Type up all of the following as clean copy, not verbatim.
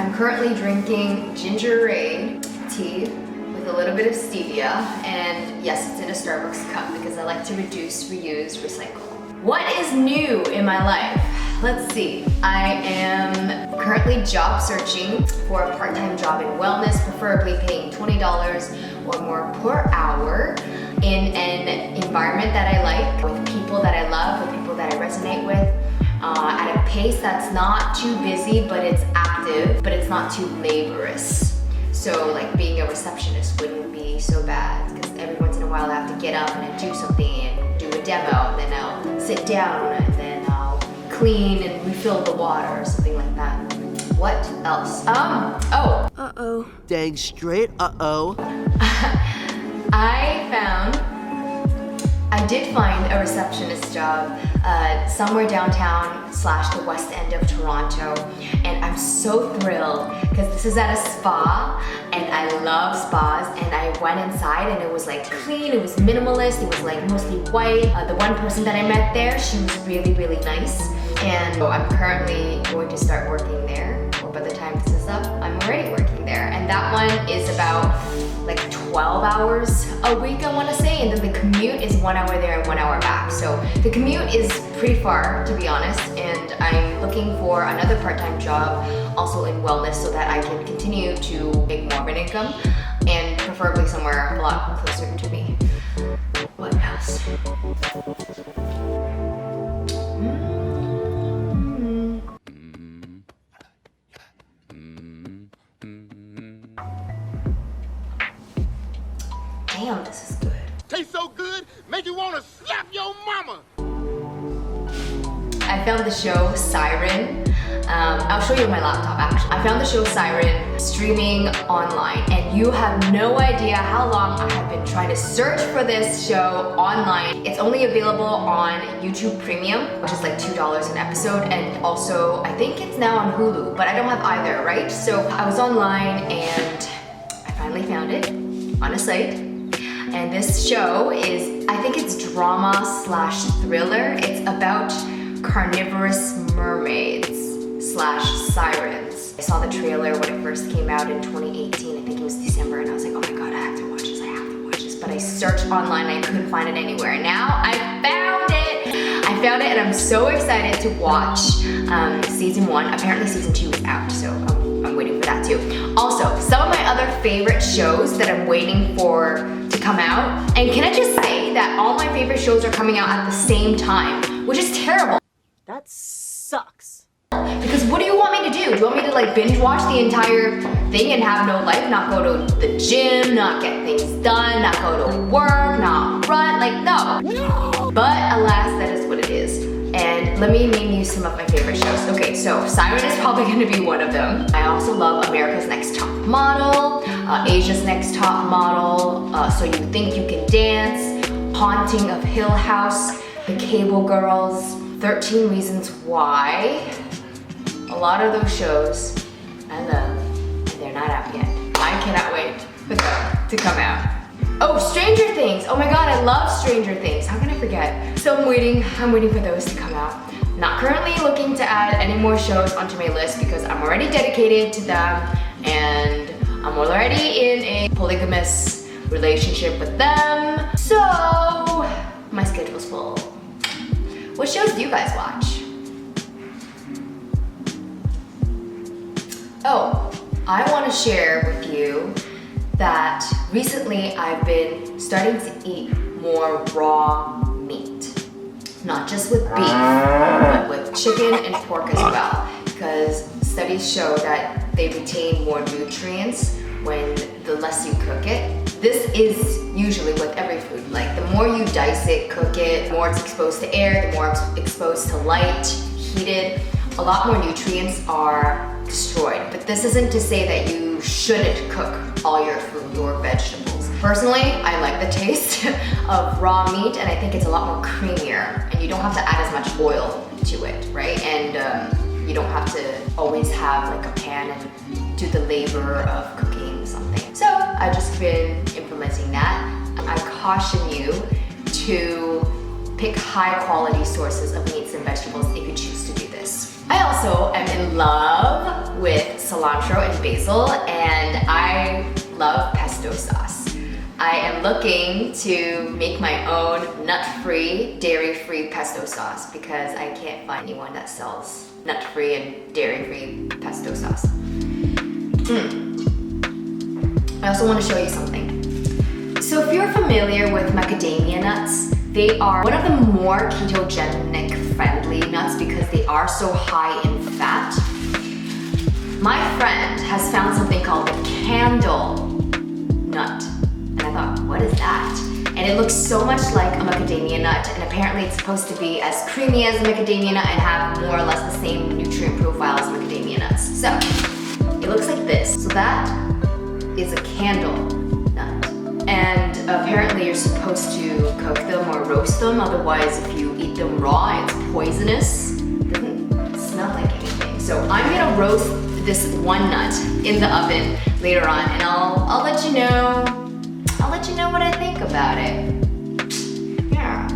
I'm currently drinking ginger ale tea with a little bit of stevia, and yes, it's in a Starbucks cup because I like to reduce, reuse, recycle. What is new in my life? Let's see. I am currently job searching for a part-time job in wellness, preferably paying $20 or more per hour in an environment that I like, with people that I love, with people that I resonate with, at a pace that's not too busy, but it's active, but it's not too laborious. So like being a receptionist wouldn't be so bad, because every once in a while I have to get up and do something and do a demo, and then I'll sit down and then I'll clean and refill the water or something like that. What else? Uh-oh. Dang straight, uh-oh. I did find a receptionist job somewhere downtown / the west end of Toronto, and I'm so thrilled because this is at a spa, and I love spas, and I went inside and it was like clean, it was minimalist, it was like mostly white. The one person that I met there, she was really, really nice, and I'm currently going to start working there, or by the time this is up, I'm already working there, and that one is about like 12 hours a week, I want to say, and then the commute is 1 hour there and 1 hour back. So the commute is pretty far, to be honest, and I'm looking for another part-time job also in wellness so that I can continue to make more of an income, and preferably somewhere a lot closer to me. What else? Damn, this is good. Tastes so good, make you want to slap your mama. I found the show Siren. I'll show you my laptop actually. I found the show Siren streaming online, and you have no idea how long I have been trying to search for this show online. It's only available on YouTube Premium, which is like $2 an episode, and also I think it's now on Hulu, but I don't have either, right? So I was online and I finally found it on a site. And this show is, I think it's drama / thriller. It's about carnivorous mermaids / sirens. I saw the trailer when it first came out in 2018. I think it was December, and I was like, oh my God, I have to watch this, I have to watch this. But I searched online and I couldn't find it anywhere. And now I found it! I found it, and I'm so excited to watch season 1. Apparently season 2 is out, so I'm waiting for that too. Also, some of my other favorite shows that I'm waiting for to come out, and can I just say that all my favorite shows are coming out at the same time, which is terrible. That sucks. Because what do you want me to do? Do you want me to like binge watch the entire thing and have no life, not go to the gym, not get things done, not go to work, not run? Like, no. But alas, that is what it is. And let me name you some of my favorite shows. Okay, so Siren is probably gonna be one of them. I also love America's Next Top Model, Asia's Next Top Model, So You Think You Can Dance, Haunting of Hill House, The Cable Girls, 13 Reasons Why. A lot of those shows I love, and they're not out yet. I cannot wait for them to come out. Oh, Stranger Things. Oh my God, I love Stranger Things. How can I forget? So I'm waiting for those to come out. Not currently looking to add any more shows onto my list because I'm already dedicated to them, and I'm already in a polygamous relationship with them. So my schedule's full. What shows do you guys watch? Oh, I want to share with you that recently I've been starting to eat more raw meat. Not just with beef, but with chicken and pork as well. Because studies show that they retain more nutrients when the less you cook it. This is usually with every food. Like the more you dice it, cook it, the more it's exposed to air, the more it's exposed to light, heated, a lot more nutrients are destroyed. But this isn't to say that you shouldn't cook all your food or vegetables. Personally, I like the taste of raw meat, and I think it's a lot more creamier, and you don't have to add as much oil to it, right? And you don't have to always have like a pan and do the labor of cooking something. So I've just been implementing that. I caution you to pick high quality sources of meats and vegetables if you choose to do this. I also am in love with cilantro and basil, and I love pesto sauce. I am looking to make my own nut-free, dairy-free pesto sauce because I can't find anyone that sells nut-free and dairy-free pesto sauce. I also want to show you something. So if you're familiar with macadamia nuts, they are one of the more ketogenic friendly nuts because they are so high in fat. My friend has found something called the candle nut. And I thought, what is that? And it looks so much like a macadamia nut, and apparently it's supposed to be as creamy as a macadamia nut and have more or less the same nutrient profile as macadamia nuts. So, it looks like this. So that is a candle nut. And apparently you're supposed to cook them or roast them, otherwise if you eat them raw, it's poisonous. It doesn't smell like anything. So I'm gonna roast this one nut in the oven later on, and I'll let you know. I'll let you know what I think about it. Yeah.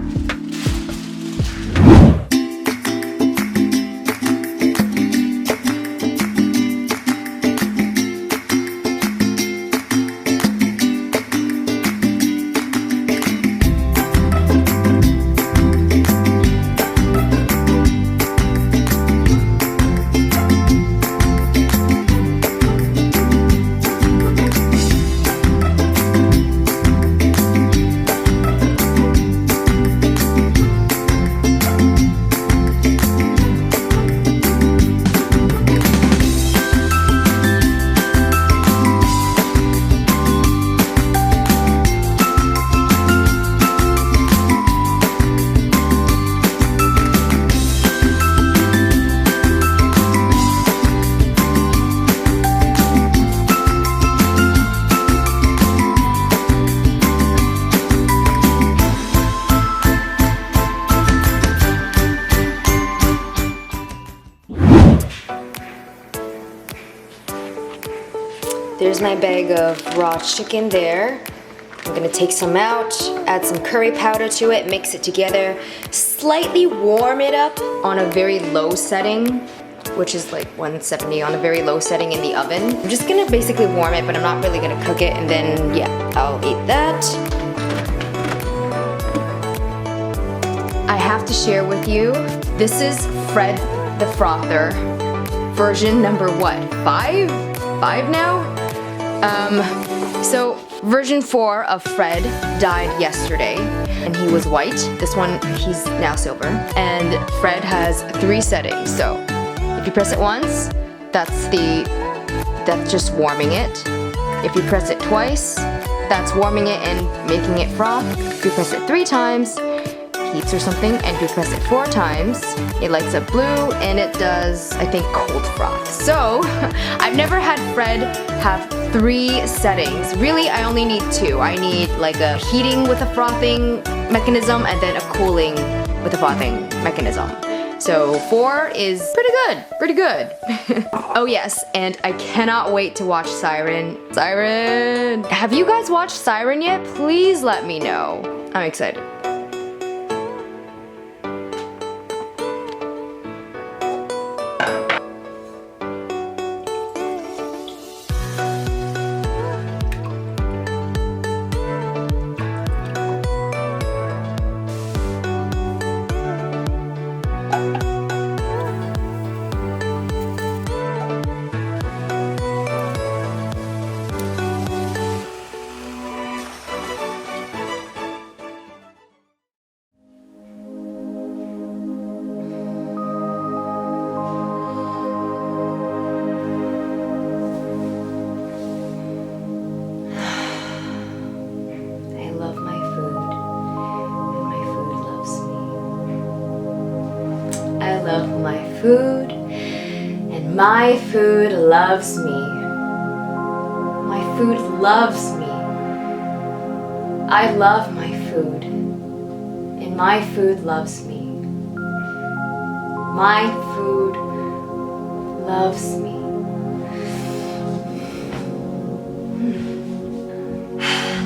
There's my bag of raw chicken there. I'm gonna take some out, add some curry powder to it, mix it together, slightly warm it up on a very low setting, which is like 170 on a very low setting in the oven. I'm just gonna basically warm it, but I'm not really gonna cook it, and then yeah, I'll eat that. I have to share with you, this is Fred the Frother, version number what, 5? 5 now? So version 4 of Fred died yesterday, and he was white. This one, he's now silver. And Fred has 3 settings. So if you press it once, that's just warming it. If you press it twice, that's warming it and making it froth. If you press it 3 times, heats or something, and if you press it 4 times, it lights up blue, and it does, I think, cold froth. So, I've never had Fred have 3 settings. Really, I only need 2. I need like a heating with a frothing mechanism, and then a cooling with a frothing mechanism. So 4 is pretty good. Oh yes, and I cannot wait to watch Siren. Siren! Have you guys watched Siren yet? Please let me know. I'm excited. Love my food, and my food loves me. My food loves me. I love my food, and my food loves me. My food loves me.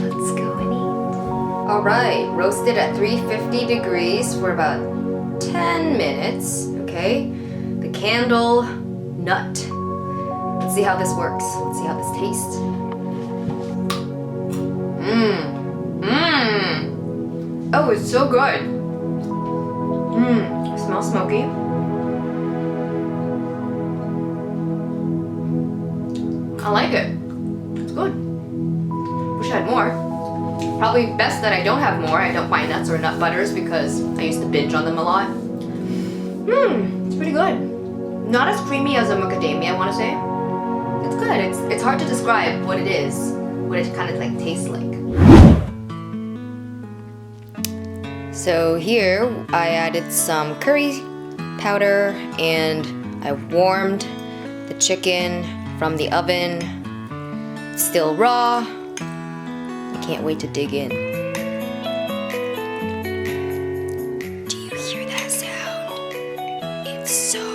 Let's go and eat. Alright, roasted at 350 degrees for about 10 minutes, okay? The candle nut. Let's see how this works. Let's see how this tastes. Oh, it's so good. It smells smoky. I like it. It's good. Wish I had more. Probably best that I don't have more. I don't buy nuts or nut butters because I used to binge on them a lot. It's pretty good. Not as creamy as a macadamia, I want to say. It's good. It's hard to describe what it is, what it kind of like tastes like. So here I added some curry powder and I warmed the chicken from the oven. It's still raw. I can't wait to dig in. Do you hear that sound? It's so